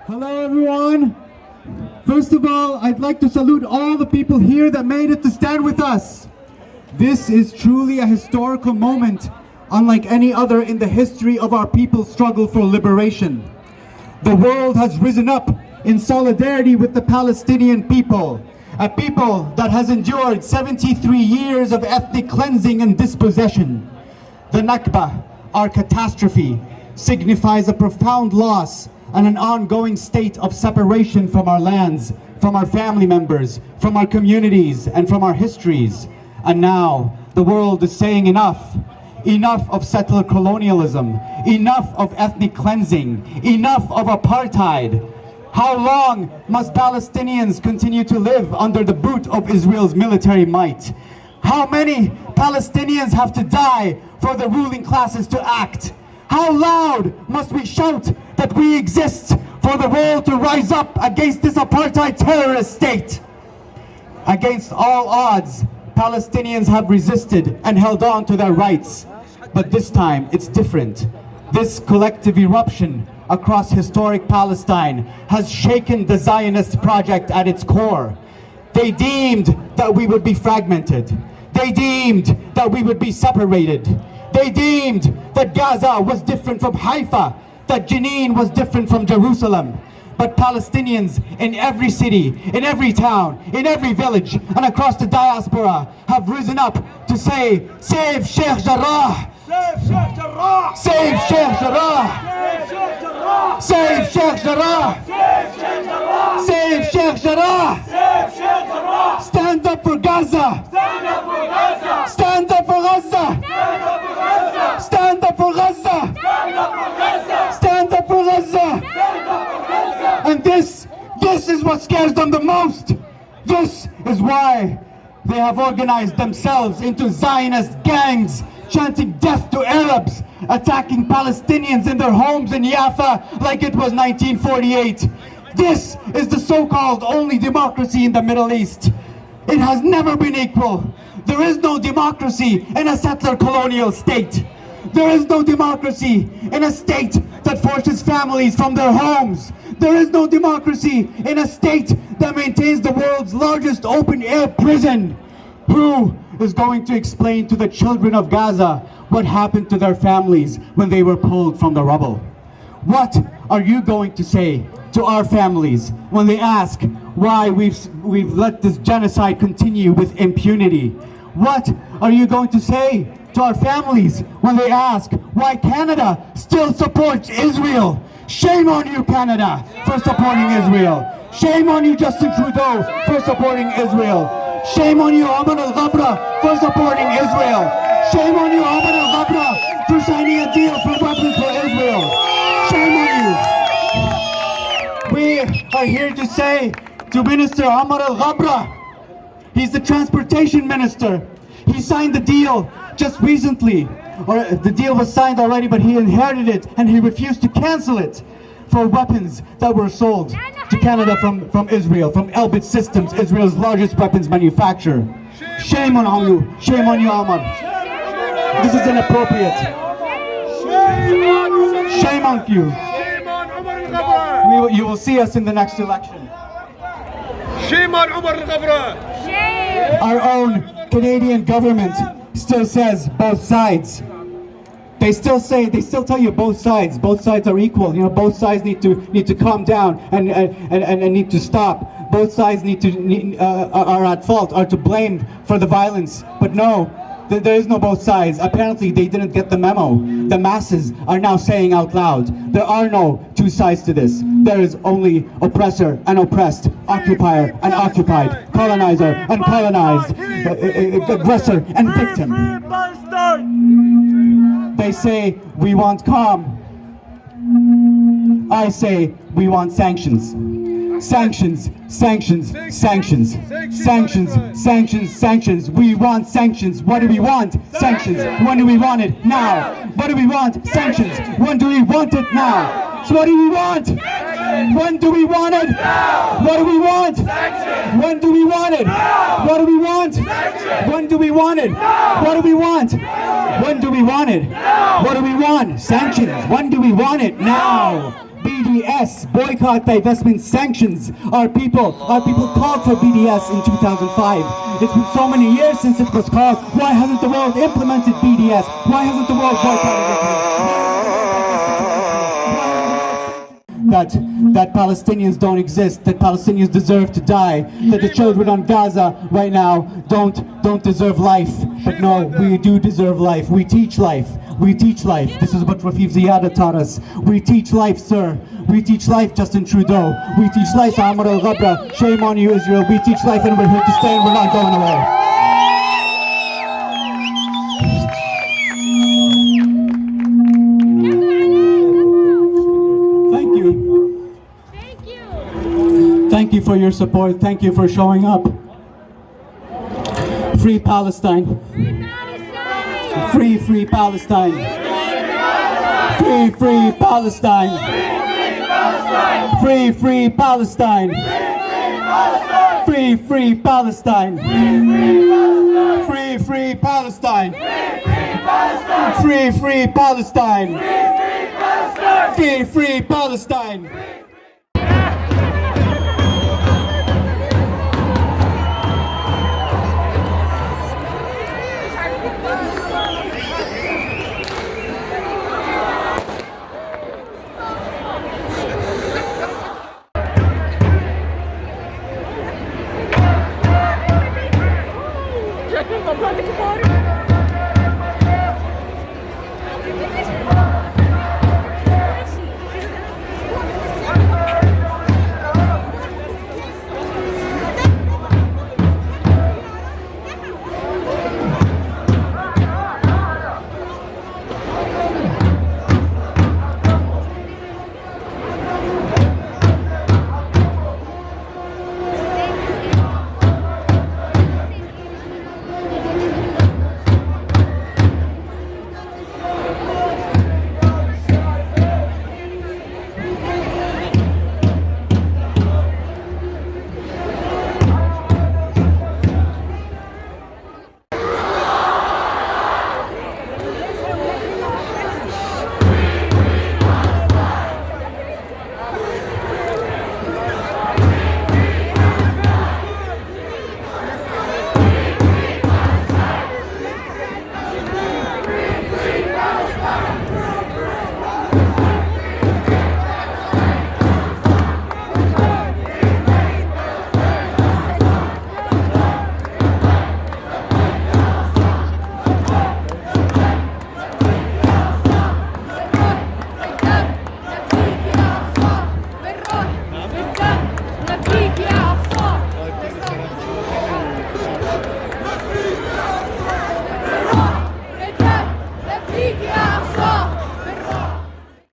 Hello everyone. First of all, I'd like to salute all the people here that made it to stand with us. This is truly a historical moment, unlike any other in the history of our people's struggle for liberation. The world has risen up in solidarity with the Palestinian people, a people that has endured 73 years of ethnic cleansing and dispossession. The Nakba, our catastrophe, signifies a profound loss and an ongoing state of separation from our lands, from our family members, from our communities, and from our histories. And now the world is saying enough. Enough of settler colonialism, enough of ethnic cleansing, enough of apartheid. How long must Palestinians continue to live under the boot of Israel's military might? How many Palestinians have to die for the ruling classes to act? How loud must we shout that we exist for the world to rise up against this apartheid terrorist state? Against all odds, Palestinians have resisted and held on to their rights. But this time, it's different. This collective eruption across historic Palestine has shaken the Zionist project at its core. They deemed that we would be fragmented. They deemed that we would be separated. They deemed that Gaza was different from Haifa, that Jenin was different from Jerusalem. But Palestinians in every city, in every town, in every village, and across the diaspora have risen up to say, save Sheikh Jarrah! Save Sheikh Jarrah! Save Sheikh Jarrah! Save Sheikh Jarrah! Save Sheikh Jarrah! Stand up for Gaza! Stand up for Gaza! Stand up for Gaza! Stand up for Gaza! Stand up for Gaza! And this is what scares them the most. This is why they have organized themselves into Zionist gangs, chanting death to Arabs, attacking Palestinians in their homes in Jaffa like it was 1948. This is the so-called only democracy in the Middle East. It has never been equal. There is no democracy in a settler colonial state. There is no democracy in a state that forces families from their homes. There is no democracy in a state that maintains the world's largest open-air prison. Who is going to explain to the children of Gaza what happened to their families when they were pulled from the rubble? What are you going to say to our families when they ask why we've let this genocide continue with impunity? What are you going to say to our families when they ask why Canada still supports Israel? Shame on you, Canada, for supporting Israel. Shame on you, Justin Trudeau, for supporting Israel. Shame on you, Ahmed al-Ghabra, for supporting Israel. Shame on you, Ahmed al-Ghabra, for signing a deal for weapons for Israel. Shame on you. We are here to say to Minister Ahmed al-Ghabra, he's the transportation minister. He signed the deal just recently, or the deal was signed already, but he inherited it and he refused to cancel it for weapons that were sold to Canada from Israel, from Elbit Systems, Israel's largest weapons manufacturer. Shame on you, Ahmad. This is inappropriate. Shame on you. You will see us in the next election. Shame on Umar al-Ghabra. Our own Canadian government still says both sides. They still tell you both sides are equal. You know, both sides need to calm down and need to stop. Both sides are at fault, are to blame for the violence. But no, there is no both sides. Apparently they didn't get the memo. The masses are now saying out loud, there are no two sides to this. There is only oppressor and oppressed, occupier and occupied, colonizer and colonized, aggressor and victim. They say we want calm. I say we want sanctions. Sanctions, sanctions, sanctions, sanctions, sanctions, sanctions. We want sanctions. What do we want? Sanctions. When do we want it? Now. What do we want? Sanctions. When do we want it? Now. So what do we want? When do we want it? What do we want? When do we want it? What do we want? When do we want it? What do we want? When do we want it? What do we want? Sanctions. When do we want it? Now. BDS, boycott, divestment, sanctions. Our people called for BDS in 2005. It's been so many years since it was called. Why hasn't the world implemented BDS? Why hasn't the world boycotted it? That Palestinians don't exist, that Palestinians deserve to die, that the children on Gaza right now don't deserve life. But no, we do deserve life. We teach life. We teach life. This is what Rafif Ziyada taught us. We teach life, sir. We teach life, Justin Trudeau. We teach life, Amar al-Ghabra. Shame on you, Israel. We teach life and we're here to stay and we're not going away. Thank you for your support. Thank you for showing up. Free Palestine. Free, free Palestine. Free, free Palestine. Free, free Palestine. Free, free Palestine. Free, free Palestine. Free, free Palestine. Free, free Palestine.